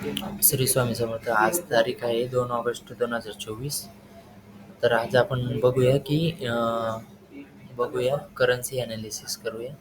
श्री स्वामी समर्थ. आज तारीख आहे 2 ऑगस्ट 2024. तर आज आपण बघूया करन्सी ॲनालिसिस करूया.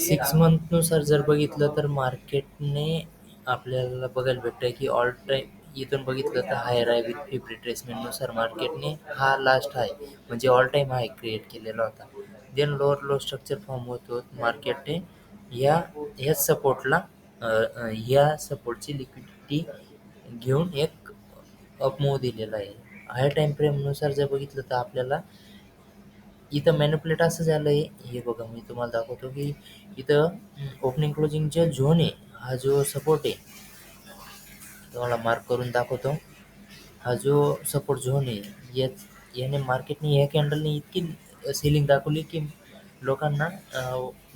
6 मंथनुसार जर बघितलं तर मार्केटने आपल्याला बघायला भेटतं की ऑल टाईम इथून बघितलं तर हायर आहे विथ फिफ्टी रिट्रेसमेंटनुसार मार्केटने हा लास्ट हाय म्हणजे ऑल टाईम हाय क्रिएट केलेला होता. Then lower low structure form होतो मार्केटने या ह्या सपोर्टला ह्या सपोर्टची लिक्विडिटी घेऊन एक अपमूव्ह दिलेला आहे. हायर टाईम फ्रेमनुसार जर बघितलं तर आपल्याला इथं मॅनिप्युलेट असं झालं आहे. हे बघा मी तुम्हाला दाखवतो की इथं ओपनिंग क्लोजिंगच्या झोन आहे. हा जो सपोर्ट आहे तुम्हाला मार्क करून दाखवतो. हा जो सपोर्ट झोन आहे याने मार्केटने या कॅन्डलने इतकी सेलिंग दाखवली की लोकांना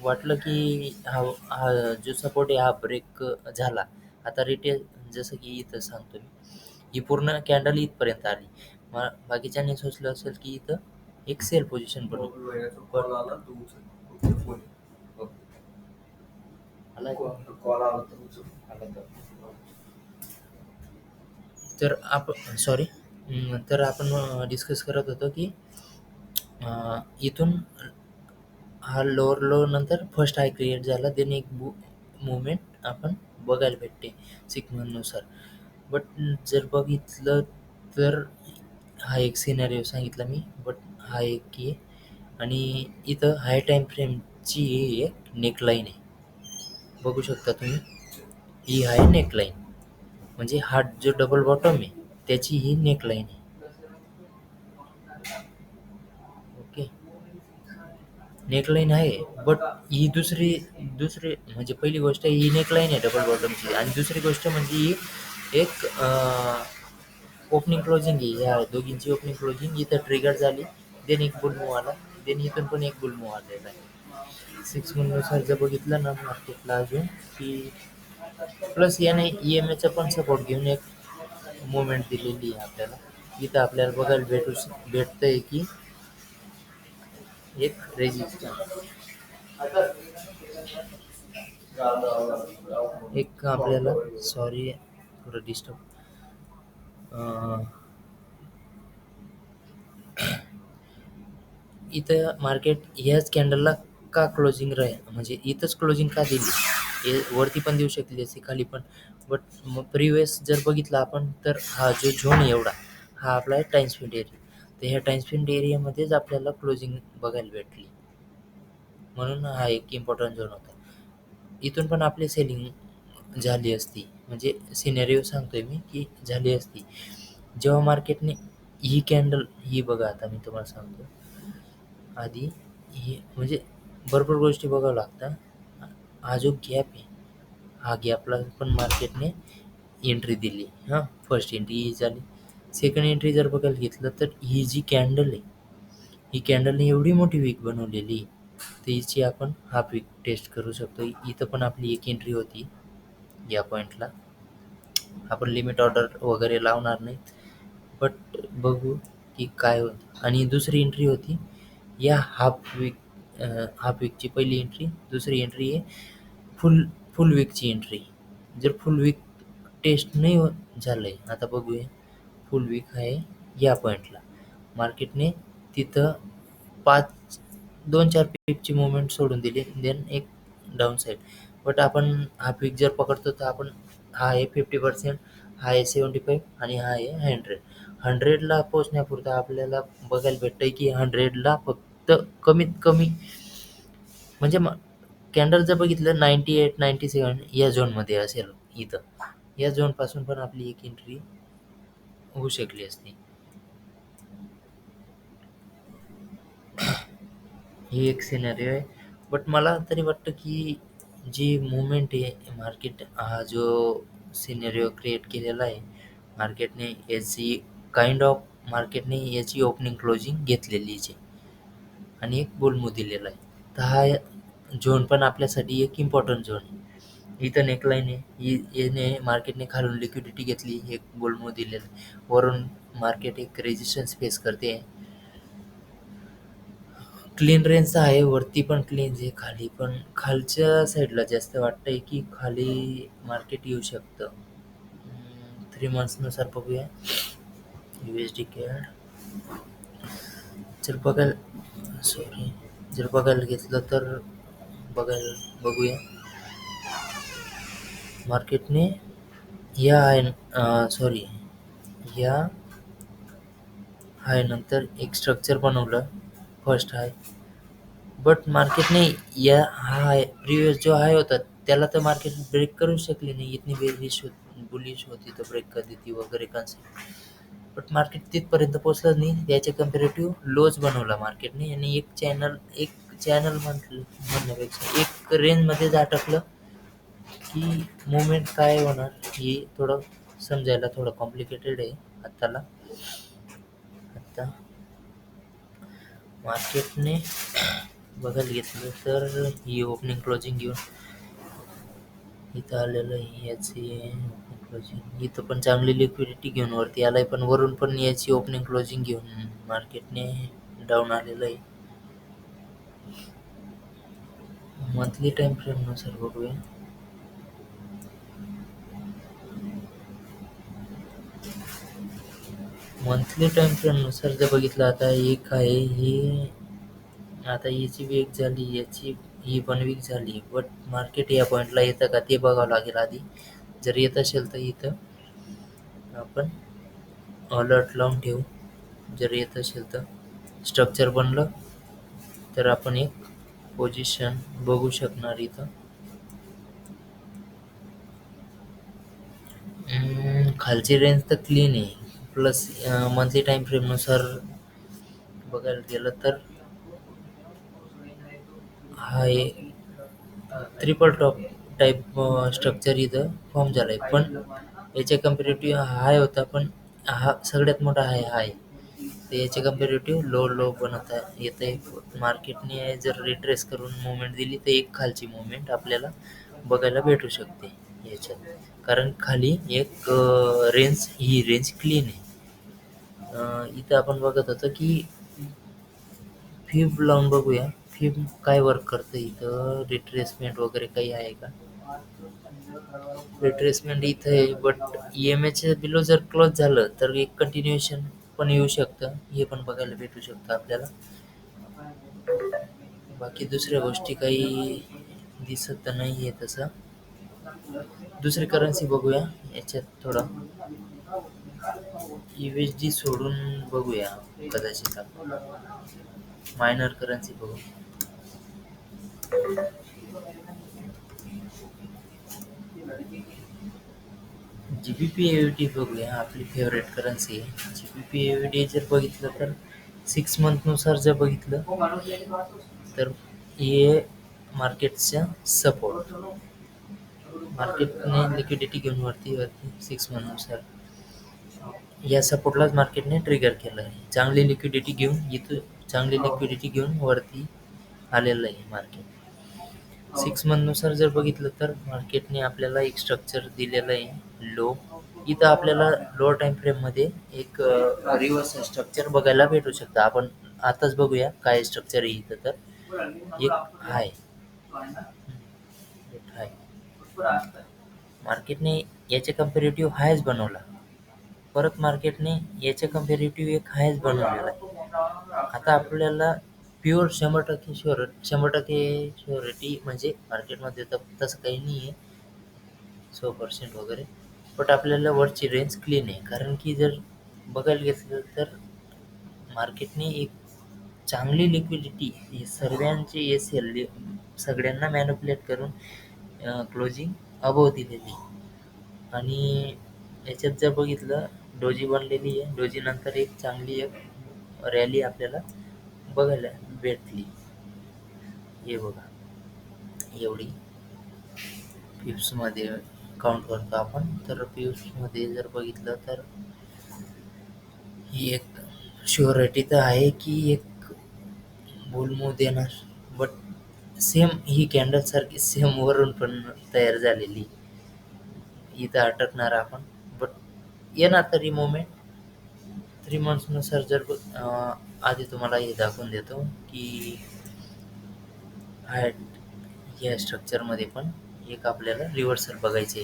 वाटलं की हा हा जो सपोर्ट आहे हा ब्रेक झाला. आता रिटेल जसं की इथं सांगतो मी, ही पूर्ण कॅन्डल इथपर्यंत आली. बाकीच्यांनी सोचलं असेल की इथं एक सेल पोझिशन बनवू. तर आपण सॉरी तर आपण डिस्कस करत होतो की इथून हा लोअर लो नंतर फर्स्ट हाय क्रिएट झाला. देन एक मुवमेंट आपण बघायला भेटते 6 मंथनुसार. बट जर बघितलं तर हा एक सिनारिओ सांगितला मी. बट हा एक आहे आणि इथं हाय टाईम फ्रेमची एक नेकलाईन आहे. बघू शकता तुम्ही. ही आहे नेकलाईन म्हणजे हा जो डबल बॉटम आहे त्याची ही नेकलाईन आहे. ओके. नेकलाईन आहे बट ही दुसरी म्हणजे पहिली गोष्ट ही नेकलाईन आहे डबल बॉटमची आणि दुसरी गोष्ट म्हणजे ही एक ओपनिंग क्लोजिंग आहे. ह्या दोघींची ओपनिंग क्लोजिंग इथं ट्रिगर झाली. देन एक बुल मूव्ह आला. देन इथून पण एक बुल मूव्ह आलेला आहे. 6 मंथनुसार जर बघितलं ना मार्केटला अजून की प्लस याने EMAचा पण सपोर्ट घेऊन एक मुवमेंट दिलेली आहे आपल्याला. इथं आपल्याला बघायला भेटतंय की एक रेजिस्टन्स एक आपल्याला सॉरी थोडं डिस्टर्ब इथं मार्केट ह्याच कॅन्डलला का क्लोजिंग म्हणजे इथंच क्लोजिंग का दिली. हे वरती पण देऊ शकली असती खाली पण. बट मग प्रिव्हियस जर बघितलं आपण तर हा जो झोन एवढा हा आपला टाइम स्पेंड एरिया. तर ह्या टाइम स्पेंड एरियामध्येच आपल्याला क्लोजिंग बघायला भेटली. म्हणून हा एक इम्पॉर्टंट झोन होता. इथून पण आपली सेलिंग झाली असती म्हणजे सिनेरिओ सांगतोय मी की झाली असती. जेव्हा मार्केटने ही कॅन्डल ही बघा आता मी तुम्हाला सांगतो. आधी ही म्हणजे भरपूर गोष्टी बघावं लागतात. हा जो गॅप आहे हा गॅपला पण मार्केटने एंट्री दिली. हां, फर्स्ट एंट्री ही झाली. सेकंड एंट्री जर बघायला घेतलं तर ही जी कॅन्डल आहे ही कॅन्डलने एवढी मोठी विक बनवलेली तर हिची आपण हाफ विक टेस्ट करू शकतो. इथं पण आपली एक एंट्री होती या पॉईंटला. आपण लिमिट ऑर्डर वगैरे लावणार नाही. बट बघू की काय होतं. आणि दुसरी एंट्री होती या हाफ विकची पहिली एंट्री. दुसरी एंट्री आहे फुल विकची एंट्री. जर फुल विक टेस्ट नाही झालं आहे आता बघूया. फुल विक आहे या पॉईंटला. मार्केटने तिथं 2-4 पिपची मुवमेंट सोडून दिली. देन एक डाऊन साईड. बट आपण हाफ विक जर पकडतो तर आपण हा आहे 50%, हा आहे 75 आणि हा आहे 100. 100ला पोहोचण्यापुरतं आपल्याला बघायला भेटतंय की 100ला फक्त कमीत कमी म्हणजे कॅन्डल जर बघितलं 98-97 या झोनमध्ये असेल इथं. या झोनपासून पण आपली एक एंट्री होऊ शकली असती. ही एक सिनेरिओ आहे. बट मला तरी वाटतं की जी मुवमेंट आहे हा जो सिनेरिओ क्रिएट केलेला आहे मार्केटने याची ओपनिंग क्लोजिंग घेतलेलीच आहे आणि एक बुल दिलेला आहे. तर हा झोन पण आपल्यासाठी एक इम्पॉर्टंट झोन आहे. इथं नेकलाईन आहे. याने मार्केटने खालून लिक्विडिटी घेतली. एक बुल दिलेलं आहे. वरून मार्केट एक रेजिस्टन्स फेस करते. क्लीन रेंजचा आहे. वरती पण क्लीन आहे. खाली पण खालच्या साईडला जास्त वाटतंय की खाली मार्केट येऊ शकतं. 3 मंथ्सनुसार बघूया. USD CAD जर बघायला सॉरी जर बघायला घेतलं तर बघूया. मार्केटने या आहे सॉरी या हाय नंतर एक स्ट्रक्चर बनवलं फर्स्ट हाय, बट मार्केटने या हाय प्रिवियस जो हाय होता त्याला तर मार्केट ब्रेक करू शकली नाही. इतनी बुलिश होती तर ब्रेक कर देती वगैरे कन्सेप्ट, बट मार्केट तिथपर्यंत पोहोचलं नाही. त्याच्या कम्पॅरेटिव्ह लोच बनवला मार्केटने आणि एक चॅनल म्हणण्यापेक्षा एक रेंजमध्येच अटकलं. की मुवमेंट काय होणार हे थोडं समजायला थोडं कॉम्प्लिकेटेड आहे आत्ता मार्केटने बघायला घेतलं तर ही ओपनिंग क्लोजिंग घेऊन इथं आलेलं आहे. याची ओपनिंग क्लोजिंग इथं पण चांगली लिक्विडिटी घेऊन वरती आलाय, पण वरून पण याची ओपनिंग क्लोजिंग घेऊन मार्केटने डाऊन आलेलं आहे. मंथली टाइम फ्रेमनुसार बघूया. मंथली टाइम फ्रेमनुसार जर बघितलं आता एक आहे ही आता याची वीक झाली, याची ही पण वीक झाली, बट मार्केट या पॉईंटला येतं का ते बघावं लागेल आधी. जर येत असेल तर इथं आपण अलर्ट लावून ठेवू. जर येत असेल तर स्ट्रक्चर बनलं तर आपण एक पोझिशन बघू शकणार इथं. खालची रेंज तर क्लीन आहे, प्लस मंथली टाइम फ्रेमनुसार बघायला गेलं तर हा ट्रिपल टॉप टाईप स्ट्रक्चर इथं फॉर्म झालं आहे, पण याच्या कम्पॅरेटिव्ह हाय होता, पण हा सगळ्यात मोठा हाय तर याच्या कम्पॅरेटिव्ह लो बनवता येतं आहे. मार्केटने जर रिट्रेस करून मुवमेंट दिली तर एक खालची मुवमेंट आपल्याला बघायला भेटू शकते याच्यात, कारण खाली एक ही रेंज क्लीन आहे. इथं आपण बघत होतो की फिब लावून बघूया. फिब काय वर्क करतं इथं, रिट्रेसमेंट वगैरे काही आहे का. रिट्रेसमेंट इथं आहे, बट EMAच्या बिलो जर क्लोज झालं तर एक कंटिन्युएशन पण येऊ शकतं, हे पण बघायला भेटू शकतं आपल्याला. बाकी दुसऱ्या गोष्टी काही दिसत तर नाही आहे तसं. दुसरी करन्सी बघूया याच्यात थोडं USD सोडून बघूया कदाचित आपण मायनर करन्सी बघू. GBP बघूया, आपली फेवरेट करन्सी आहे. GBP जर बघितलं तर 6 मंथनुसार जर बघितलं तर हे मार्केटच्या सपोर्ट, मार्केटने लिक्विडिटी घेऊन वरती 6 मंथनुसार या सपोर्टलाच मार्केटने ट्रिगर केलं आहे. चांगली लिक्विडिटी घेऊन वरती आलेलं आहे मार्केट. 6 मंथनुसार जर बघितलं तर मार्केटने आपल्याला एक स्ट्रक्चर दिलेलं आहे लो. इथं आपल्याला लोअर टाइम फ्रेममध्ये एक रिव्हर्स स्ट्रक्चर बघायला भेटू शकतं. आपण आताच बघूया काय स्ट्रक्चर आहे इथं. तर एक हाय मार्केटने याच्या कम्पॅरेटिव्ह हायच बनवला. परत मार्केटने याच्या कम्पॅरेटिव्ह एक हायच बनवलेला आहे. आता आपल्याला प्युअर 100% शुअरिटी म्हणजे मार्केटमध्ये तर तसं काही नाही आहे 100% वगैरे, बट आपल्याला वरची रेंज क्लीन आहे. कारण की जर बघायला घेतलं तर मार्केटने एक चांगली लिक्विडिटी सर्वांची SL सगळ्यांना मॅनिप्युलेट करून क्लोजिंग अबोव दिलेली. आणि याच्यात जर बघितलं डोजी बनलेली आहे. डोजी नंतर एक चांगली एक रॅली आपल्याला बघायला भेटली. हे बघा एवढी पिप्समध्ये काउंट करतो आपण. तर पिप्समध्ये जर बघितलं तर ही एक शुअरिटी तर आहे की एक बुल मूव्ह देणार, बट सेम ही कॅन्डल सारखी सेम वरून पण तयार झालेली. इथं अटकणार आपण, बट येणार तरी मोमेंट 3 मंथ्सनुसार. जर आधी तुम्हाला हे दाखवून देतो की या स्ट्रक्चरमध्ये पण एक आपल्याला रिव्हर्सल बघायचे.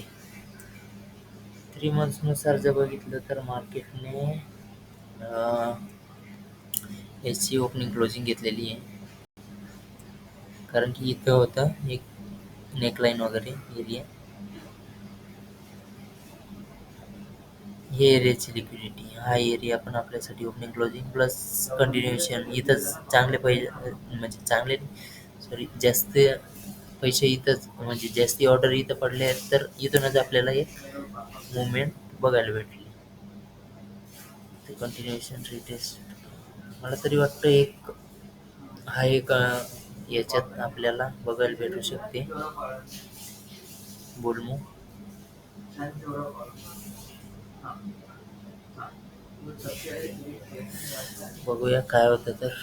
3 मंथ्सनुसार जर बघितलं तर मार्केटने याची ओपनिंग क्लोजिंग घेतलेली आहे. कारण की इथं होतं एक नेकलाईन वगैरे एरिया. हे एरियाची लिक्विडिटी, हा एरिया पण आपल्यासाठी ओपनिंग क्लोजिंग प्लस कंटिन्युएशन इथंच चांगले पैसे, म्हणजे चांगले सॉरी जास्त पैसे इथंच, म्हणजे जास्ती ऑर्डर इथं पडले आहेत तर इथूनच आपल्याला एक मुवमेंट बघायला भेटली. ते कंटिन्युएशन रिटेस्ट मला तरी वाटतं एक हा एक याच्यात आपल्याला बघायला भेटू शकते बोलमो. बघूया काय होतं तर.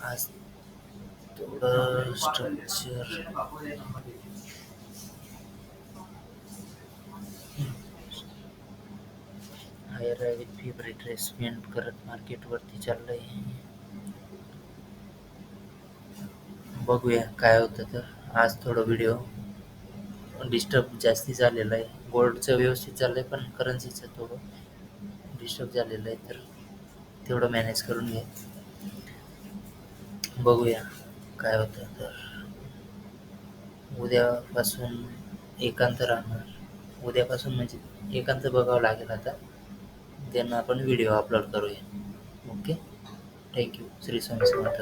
आज थोडं स्ट्रक्चर हायर आहे विथ फी रिट्रेसमेंट करत मार्केटवरती चाललंय. बघूया काय होतं तर. आज थोडं व्हिडिओ डिस्टर्ब जास्ती झालेलं आहे. गोल्डचं व्यवस्थित चाललंय पण करन्सीचं थोडं डिस्टर्ब झालेलं आहे, तर तेवढं मॅनेज करून घ्या. बघूया काय होतं तर. उद्यापासून एकांत राहणार. उद्यापासून म्हणजे एकांत बघावं लागेल आता. त्यांना आपण व्हिडिओ अपलोड करूया. ओके. थँक्यू. श्री स्वामी समर्थ.